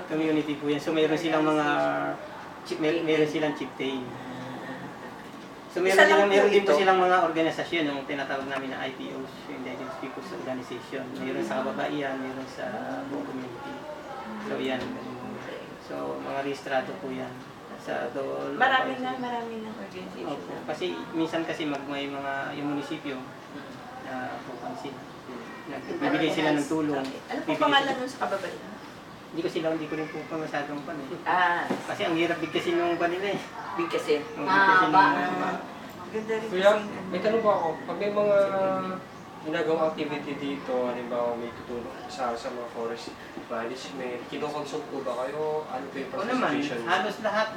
Community po yan. So meron silang mga meron silang chieftain. So meron din po silang mga organisasyon, yung tinatawag namin na IPOs, yung Indigenous Peoples Organization. Meron sa kababaihan, meron sa buong community. So yan. So mga rehistrado po yan. Sa doon. Marami na organization. Opo. Kasi minsan kasi may mga yung munisipyo na pupansin. Bibigay sila ng tulong. Ano po pangalan nun sa kababaihan? Hindi ko rin po pa masyadong pan eh. Kasi ang hirap bigkasin nung kanila eh. Bigkasin. Ganda rin. Kuya, may tanong po ako. Pag may mga ginagawang activity dito, halimbawa may tutulong sa mga forest management, kinoconsult po ba kayo? Ano po yung participation? Halos lahat.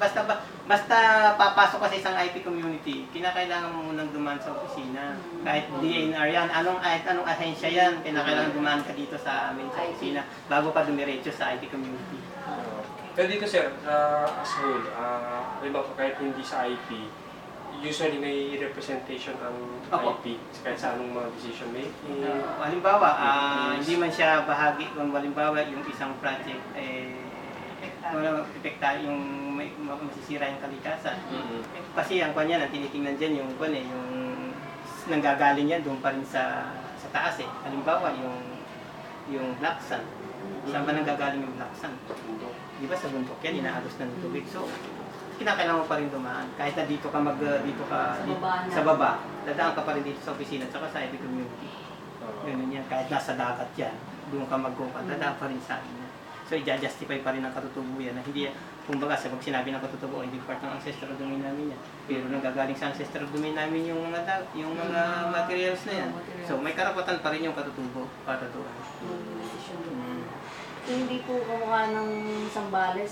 Basta papasok ka sa isang IP community, kinakailangan mo munang dumaan sa opisina. Kahit DNR yan, anong ahensya yan, kinakailangan dumaan ka dito sa amin sa opisina bago ka dumiretso sa IP community. Pero dito sir, as whole, halimbawa kahit hindi sa IP, usually may representation ang IP kahit sa anong mga decision making. Halimbawa, hindi man siya bahagi kung halimbawa yung isang project epekta yung masisira yung kalikasan. Kasi ang kanya na tinitingnan diyan yung yung nanggagaling yan doon pa rin sa taas eh. Halimbawa yung black sand. Saan ba nanggagaling yung black sand? Di ba sa bundok yan inaalos ng tubig. So kinakailangan mo pa rin dumaan. Kahit na dito ka sa baba, dadaan ka pa rin dito sa opisina at saka sa IP community. Ganun yan. Kahit nasa dagat yan, doon ka mag-go-cut, dadaan pa rin sa amin. So, i-justify pa rin ang katutubo yan. Na hindi, kumbaga, sa pag sinabi ng katutubo, hindi part ng ancestral domain namin yan. Pero nang gagaling sa ancestral domain namin yung mga materials na yan. So, may karapatan pa rin yung katutubo para doon. Hindi po kumukha ng Sambales.